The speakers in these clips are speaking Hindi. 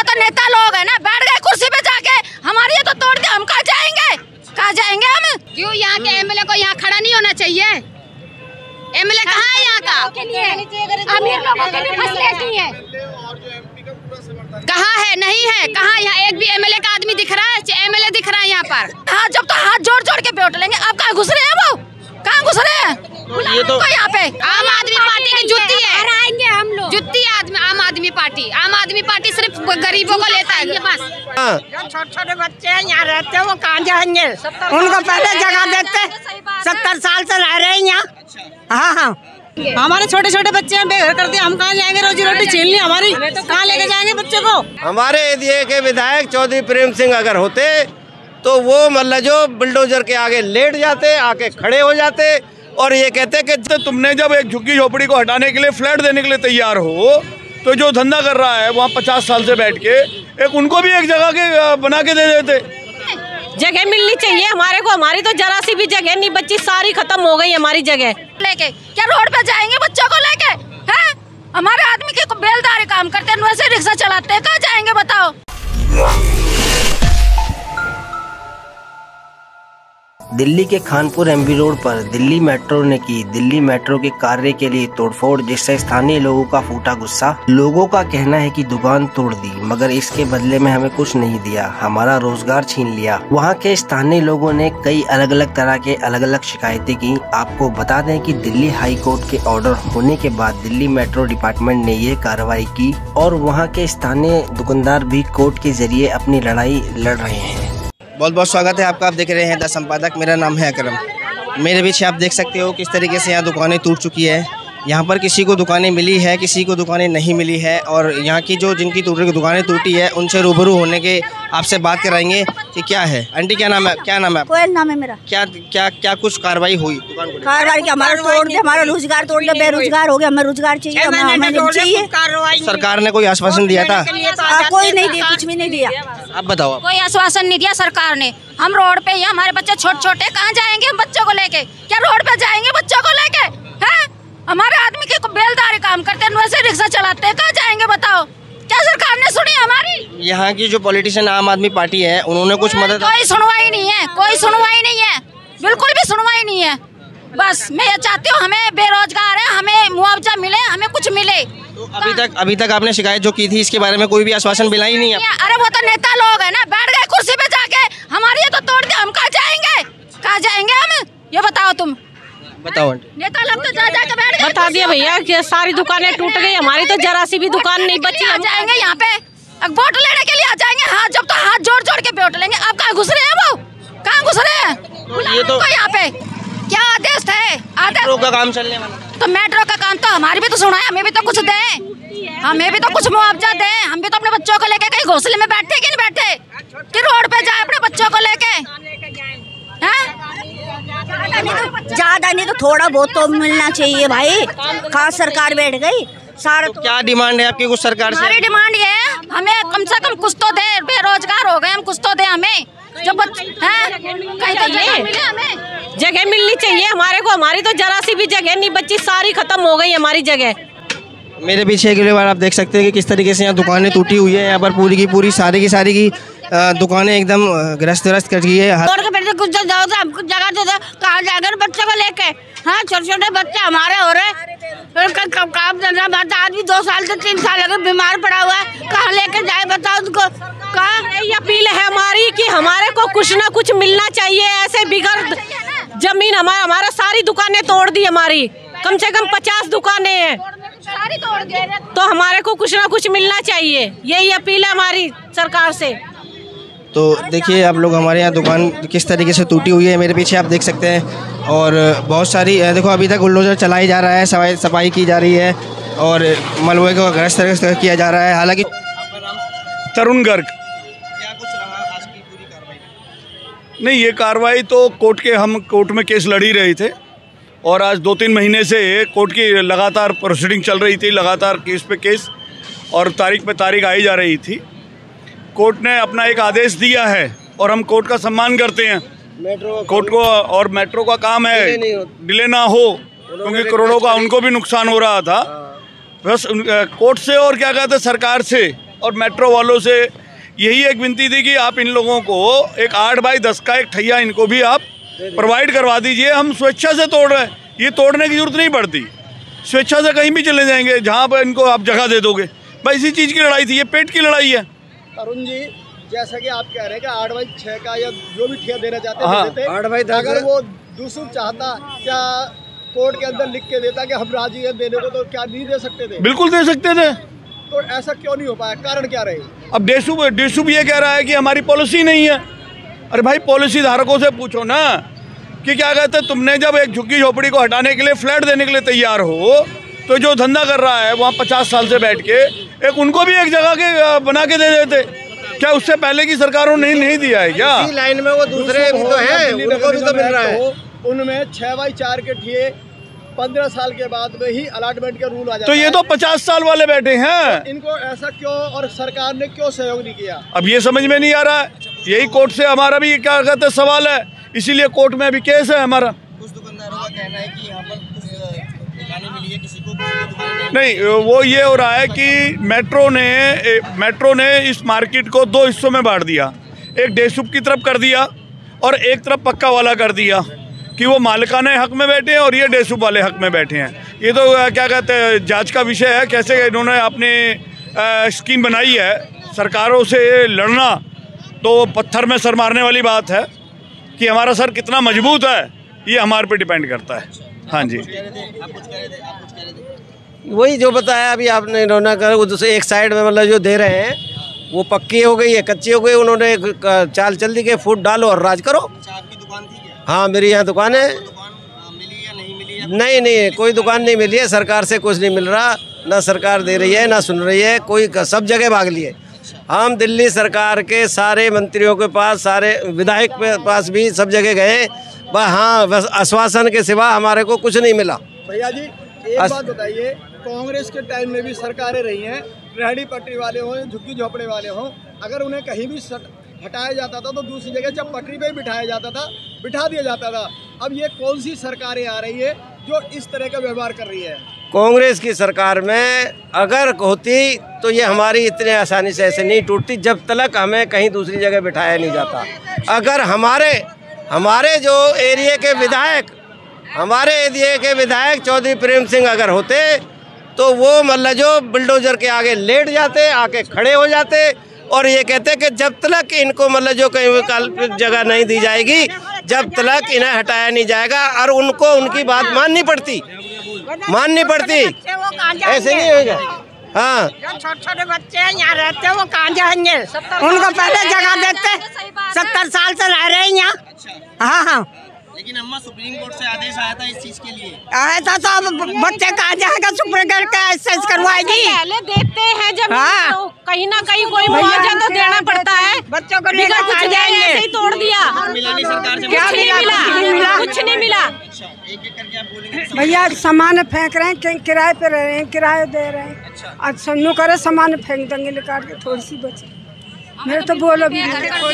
तो नेता लोग है ना, बैठ गए कुर्सी पे जाके, हमारी ये तो तोड़ दिया, हम कहाँ जाएंगे, कहाँ जाएंगे हम? क्यों यहाँ के एमएलए को यहाँ खड़ा नहीं होना चाहिए? एमएलए कहाँ है यहाँ का? अमीर लोगों के लिए फैसिलिटी है, कहाँ है? नहीं है, कहाँ? यहाँ एक भी एमएलए का आदमी दिख रहा है? एमएलए दिख रहा है यहाँ पर? हाँ, जब तो हाथ जोड़ जोड़ के वोट लेंगे, अब कहाँ घुस रहे हैं वो? कहाँ घुस रहे हैं? ये तो यहाँ पे आम आदमी पार्टी की जुत्ती है, हराएंगे हम लोग। जुत्ती आम आदमी पार्टी सिर्फ गरीबों को लेता है बस। छोटे छोटे बच्चे यहाँ रहते हैं, वो कहाँ जाएंगे? उनको पहले जगह देते, 70 साल से रह रहे हैं यहाँ। हाँ, हमारे छोटे छोटे बच्चे हैं, बेघर कर दिया, हम कहाँ जाएंगे? रोजी रोटी छीन ली हमारी, कहाँ लेके जाएंगे बच्चे को? हमारे एरिया के विधायक चौधरी प्रेम सिंह अगर होते तो वो मतलब जो बुलडोजर के आगे लेट जाते, आके खड़े हो जाते और ये कहते कि तो तुमने जब एक झुग्गी झोपड़ी को हटाने के लिए फ्लैट देने के लिए तैयार हो, तो जो धंधा कर रहा है वहाँ 50 साल से बैठ के, एक उनको भी एक जगह के बना के दे देते। जगह मिलनी चाहिए हमारे को, हमारी तो जरा सी भी जगह नहीं बच्ची, सारी खत्म हो गई हमारी जगह। लेके क्या रोड पे जाएंगे बच्चों को लेके? हैं? हमारे आदमी के बेलदारी काम करते हैं, वैसे रिक्शा चलाते हैं, कहाँ जाएंगे बताओ? दिल्ली के खानपुर एमबी रोड पर दिल्ली मेट्रो ने की दिल्ली मेट्रो के कार्य के लिए तोड़फोड़, जिससे स्थानीय लोगों का फूटा गुस्सा। लोगों का कहना है कि दुकान तोड़ दी, मगर इसके बदले में हमें कुछ नहीं दिया, हमारा रोजगार छीन लिया। वहां के स्थानीय लोगों ने कई अलग अलग तरह के अलग अलग शिकायतें की। आपको बता दें कि दिल्ली हाई कोर्ट के ऑर्डर होने के बाद दिल्ली मेट्रो डिपार्टमेंट ने ये कार्रवाई की और वहाँ के स्थानीय दुकानदार भी कोर्ट के जरिए अपनी लड़ाई लड़ रहे हैं। बहुत बहुत स्वागत है आपका। आप देख रहे हैं द संपादक, मेरा नाम है अकरम। मेरे पीछे आप देख सकते हो किस तरीके से यहाँ दुकानें टूट चुकी है। यहाँ पर किसी को दुकानें मिली है, किसी को दुकानें नहीं मिली है और यहाँ की जो जिनकी दुकानें टूटी है उनसे रूबरू होने के आपसे बात कराएंगे कि क्या है। आंटी क्या नाम है? क्या नाम है? कोयल नाम है मेरा। क्या क्या क्या कुछ कार्रवाई हुई दुकान को? कार्रवाई की हमारा तोड़ दे, हमारा रोजगार तोड़ दे, बेरोजगार हो गया, हमें रोजगार चाहिए, हमें चाहिए। सरकार ने कोई आश्वासन दिया था? कोई नहीं दिया, कुछ भी नहीं दिया। आप बताओ। कोई आश्वासन नहीं दिया सरकार ने। हम रोड पे ही, हमारे बच्चे छोटे छोटे, कहाँ जाएंगे हम बच्चों को लेके? क्या रोड पे जाएंगे बच्चों को लेके? हैं? हमारे आदमी के बेलदारी काम करते हैं, वैसे रिक्शा चलाते हैं, कहाँ जाएंगे बताओ? क्या सरकार ने सुनी हमारी? यहाँ की जो पॉलिटिशियन आम आदमी पार्टी है उन्होंने कुछ मदद? कोई सुनवाई नहीं है, कोई सुनवाई नहीं है, बिल्कुल भी सुनवाई नहीं है। बस मैं ये चाहती हूँ, हमें बेरोजगार है, हमें मुआवजा मिले, हमें कुछ मिले। तो अभी तक आपने शिकायत जो की थी इसके बारे में कोई भी आश्वासन मिला ही नहीं है? अरे वो तो नेता लोग है ना, बैठ गए कुर्सी पे जाके, हमारी ये तो तोड़ दिया, हम कहाँ जाएंगे, कहाँ जाएंगे हम? ये बताओ तुम, बताओ। नेता लोग तो जा के बैठ गए। बता दिया भैया कि सारी दुकानें टूट गई, हमारी तो जरा सी भी दुकान नहीं बची। हम जाएंगे यहाँ पे वोट लेने के लिए आ जाएंगे। हाँ, जब तो हाथ जोड़ जोड़ के वोट लेंगे। अब कहाँ घुस रहे हैं वो? कहाँ घुस रहे हैं? ये तो यहाँ पे क्या आदेश है? मेट्रो का काम चलने वाला। तो मेट्रो का काम तो हमारी भी तो सुना है, हमें भी तो कुछ दें, हमें भी तो कुछ मुआवजा दें। हम भी तो अपने बच्चों को लेके कहीं घोंसले में बैठते कि नहीं बैठते कि रोड पे जाए अपने बच्चों को लेके? ज्यादा नहीं तो थोड़ा बहुत तो मिलना चाहिए भाई। खास सरकार बैठ गई सारा। तो क्या डिमांड है आपकी कुछ सरकार से? हमारी डिमांड ये है, हमें कम से कम कुछ तो दे, बेरोजगार हो गए हम, कुछ तो दे हमें। जब कहीं तो जगह मिलनी चाहिए हमारे को, हमारी तो जरा सी भी जगह नहीं बची, सारी खत्म हो गई हमारी जगह। मेरे पीछे अगली बार आप देख सकते हैं कि किस तरीके से यहाँ दुकानें टूटी हुई है। यहाँ पर पूरी की पूरी सारी की दुकानें एकदम ग्रस्त कर गई है। कुछ हमको जगह दे दो, कहाँ जाएंगे बच्चों को लेके? हाँ, छोटे छोटे बच्चे हमारे हो रहे, काम धंधा बात, आदमी 2 साल से 3 साल अगर बीमार पड़ा हुआ है, कहाँ लेके जाए बताओ उनको? कहाँ? यही अपील है हमारी कि हमारे को कुछ ना कुछ मिलना चाहिए। ऐसे बिगड़ जमीन हमारा सारी दुकानें तोड़ दी, हमारी कम से कम 50 दुकानें हैं, सारी तोड़ दिए। तो हमारे को कुछ ना कुछ मिलना चाहिए, यही अपील है हमारी सरकार से। तो देखिए आप लोग, हमारे यहाँ दुकान किस तरीके से टूटी हुई है, मेरे पीछे आप देख सकते हैं। और बहुत सारी देखो, अभी तक बुलडोजर चलाई जा रहा है, सफाई की जा रही है और मलबे को ग्रस्त किया जा रहा है। हालांकि तरुण गर्ग। क्या कुछ रहा आज की पूरी कार्रवाई? नहीं, ये कार्रवाई तो हम कोर्ट में केस लड़ ही रहे थे और आज 2-3 महीने से कोर्ट की लगातार प्रोसीडिंग चल रही थी, लगातार केस पे केस और तारीख पे तारीख आई जा रही थी। कोर्ट ने अपना एक आदेश दिया है और हम कोर्ट का सम्मान करते हैं। कोर्ट को और मेट्रो का काम है डिले ना हो, क्योंकि करोड़ों का उनको भी नुकसान हो रहा था। बस कोर्ट से और क्या कहते हैं सरकार से और मेट्रो वालों से यही एक विनती थी कि आप इन लोगों को एक 8x10 का एक ठैया इनको भी आप प्रोवाइड करवा दीजिए। हम स्वेच्छा से तोड़ रहे हैं, ये तोड़ने की जरूरत नहीं पड़ती, स्वेच्छा से कहीं भी चले जाएंगे जहाँ पर इनको आप जगह दे दोगे। भाई इसी चीज़ की लड़ाई थी, ये पेट की लड़ाई है। अरुण जी, जैसा कि आप कह रहे हैं कि 8x6 का या जो भी ठेका देना चाहते हाँ, हैं, 8x10 अगर वो दूसरा चाहता, क्या कोर्ट के अंदर लिख के देता कि हम राजी हैं देने को, तो क्या नहीं दे सकते थे? बिल्कुल दे सकते थे। तो ऐसा क्यों नहीं हो पाया, कारण क्या रहे? अब डेसूब ये कह रहा है कि हमारी पॉलिसी नहीं है। अरे भाई पॉलिसी धारकों से पूछो ना कि क्या कहते हैं, तुमने जब एक झुग्गी झोपड़ी को हटाने के लिए फ्लैट देने के लिए तैयार हो, तो जो धंधा कर रहा है वहाँ 50 साल से बैठ के एक उनको भी एक जगह के बना के दे देते। क्या उससे पहले की सरकारों ने नहीं दिया है क्या? इसी लाइन में वो दूसरे भी तो हैं, उनको भी तो मिल रहा है। उनमें 6x4 के ठेके 15 साल के बाद में ही अलॉटमेंट का रूल आ जाता है। तो ये तो 50 साल वाले बैठे हैं। तो इनको ऐसा क्यों, और सरकार ने क्यों सहयोग नहीं किया? अब ये समझ में नहीं आ रहा है। यही कोर्ट से हमारा भी क्या कहते हैं सवाल है, इसीलिए कोर्ट में अभी केस है हमारा। कुछ दुकानदारों का कहना है कि यहाँ पर कुछ दुकानें मिली है किसी को, नहीं, वो ये हो रहा है कि मेट्रो ने इस मार्केट को 2 हिस्सों में बांट दिया। एक डेसूब की तरफ कर दिया और एक तरफ पक्का वाला कर दिया कि वो मालिकाने हक में बैठे हैं और ये डेसूब वाले हक में बैठे हैं। ये तो क्या कहते हैं जांच का विषय है, कैसे इन्होंने अपने स्कीम बनाई है। सरकारों से लड़ना तो पत्थर में सर मारने वाली बात है कि हमारा सर कितना मजबूत है, ये हमारे पे डिपेंड करता है। हाँ जी, वही जो बताया अभी आपने, इन्होंने कहा वो दूसरे एक साइड में मतलब जो दे रहे हैं वो पक्की हो गई है, कच्ची हो गई, उन्होंने चाल चल दी के फूट डालो और राज करो। आपकी दुकान थी क्या? हाँ, मेरी यहाँ दुकान है। मिली या नहीं मिली? नहीं, कोई दुकान नहीं मिली है, सरकार से कुछ नहीं मिल रहा, ना सरकार दे रही है ना सुन रही है, कोई सब जगह भाग लिए। हम दिल्ली सरकार के सारे मंत्रियों के पास, सारे विधायक के पास भी सब जगह गए, बस आश्वासन के सिवा हमारे को कुछ नहीं मिला। भैया जी एक बात बताइए, कांग्रेस के टाइम में भी सरकारें रही हैं, रेहड़ी पटरी वाले हों, झुग्गी झोपड़े वाले हों, अगर उन्हें कहीं भी हटाया जाता था तो दूसरी जगह जब पटरी पे बिठाया जाता था, बिठा दिया जाता था। अब ये कौन सी सरकारें आ रही है जो इस तरह का व्यवहार कर रही है? कांग्रेस की सरकार में अगर होती तो ये हमारी इतने आसानी से ऐसे नहीं टूटती, जब तक हमें कहीं दूसरी जगह बिठाया नहीं जाता। अगर हमारे जो एरिया के विधायक चौधरी प्रेम सिंह अगर होते तो वो मतलब जो बुलडोजर के आगे लेट जाते, आके खड़े हो जाते और ये कहते कि जब तक इनको मतलब जो कहीं वैकल्पिक जगह नहीं दी जाएगी, जब तक इन्हें हटाया नहीं जाएगा, और उनको उनकी बात माननी पड़ती, ऐसे नहीं होगा। हाँ, छोटे बच्चे हैं यहाँ रहते हैं, वो कहाँ जाएंगे? उनको पहले जगह देते, 70 साल से रह रहे हैं यहाँ। हाँ, लेकिन अम्मा सुप्रीम कोर्ट से आदेश आया था इस चीज के लिए, आया था तो अब बच्चे कहाँ जाएगा? सुप्रीम कोर्ट का एक्सरसाइज करवाएगी। पहले देते हैं जब हाँ। कहीं ना कहीं कोई मुआवजा तो देना पड़ता है। बच्चों को बिगड़ कुछ जाएंगे, ऐसे ही तोड़ दिया। मिला नहीं सरकार से? क्या मिला? कुछ नहीं मिला। एक एक करके आप बोलेंगे। भैया सामान फेंक रहे हैं, किराए पे रह रहे हैं, किराए दे रहे हैं। आज सन्नू करे सामान फेंक देंगे निकाल के, थोड़ी सी बचे। मेरे तो बोलो भी ऐसे तो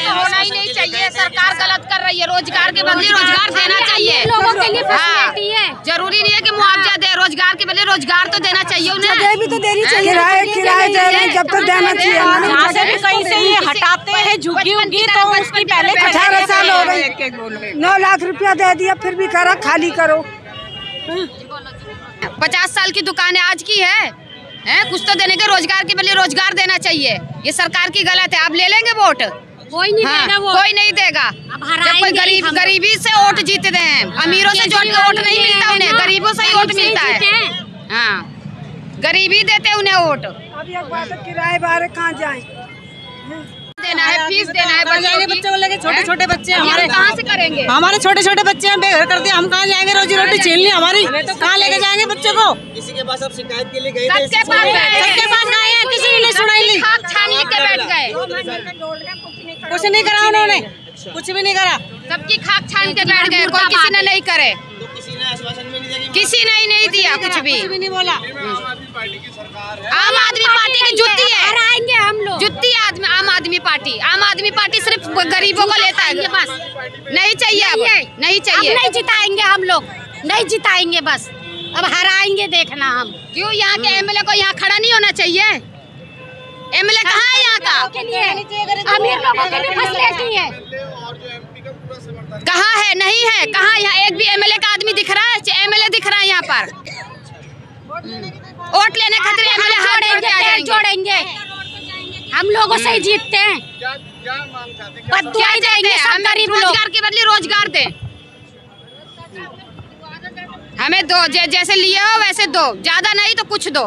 होना ही नहीं चाहिए। सरकार गलत कर रही है, रोजगार के बदले रोजगार देना चाहिए लोगों के लिए फैसिलिटी है। जरूरी नहीं है कि मुआवजा दे, रोजगार के बदले रोजगार तो देना चाहिए उन्हें। जगह भी तो देनी चाहिए, किराए दे रहे हैं जब तो देना चाहिए। जहाँ से भी कहीं से ये हटाते हैं झुग्गी उग्गी तो उसकी पहले 18 साल हो गए, 9 लाख रुपया दे दिया, फिर भी करा खाली करो। 50 साल की दुकान आज की है, कुछ तो देने के, रोजगार के बदले रोजगार देना चाहिए। ये सरकार की गलत है। आप ले लेंगे वोट? कोई नहीं देगा वोट। कोई नहीं देगा। जब कोई गरीबी से वोट जीतते हैं, अमीरों से जोड़ के वोट नहीं मिलता उन्हें, गरीबों से ही वोट मिलता है। हाँ, गरीबी देते उन्हें वोट। अब एक बात है, किराए बारे कहाँ जाए, देना है, फीस देना है बच्चों को लेके। छोटे छोटे बच्चे हमारे कहाँ से करेंगे? हमारे छोटे छोटे बच्चे हैं, बेघर कर दिया, हम कहाँ जाएंगे? रोजी रोटी छीन ली हमारी, कहाँ लेके जाएंगे बच्चों को? किसी के पास आप शिकायत के लिए गए थे? सबके पास गए हैं, किसी ने नहीं सुनाई ली। खाक छान लेके बैठ गए, कुछ नहीं करा उन्होंने, कुछ भी नहीं करा। सबकी खाक छान के बैठ गए, कोई किसी ने नहीं करे। तो किसी ने आश्वासन भी नहीं दिया? किसी ने ही नहीं दिया कुछ भी नहीं बोला। आम आदमी पार्टी की जुत्ती है, आएंगे हम लोग। जुत्ती आम आदमी पार्टी सिर्फ गरीबों को लेता है बस। नहीं चाहिए, अब नहीं चाहिए। नहीं जिताएंगे हम लोग, नहीं जिताएंगे, बस अब हराएंगे देखना हम। क्यों? यहाँ के एमएलए को यहाँ खड़ा नहीं होना चाहिए? एमएलए कहाँ है यहाँ का? अमीर लोगों के लिए फैसिलिटी है। कहाँ है? नहीं है। कहाँ? यहाँ एक भी एमएलए का आदमी दिख रहा है? एमएलए दिख रहा है यहाँ पर? वोट लेने खातिर एमएलए हाथ जोड़ेंगे, हम लोगों से ही जीतते हैं। क्या देंगे? हम रोजगार के बदले रोजगार दें, हमें दो, जैसे लिए हो वैसे दो, ज्यादा नहीं तो कुछ दो।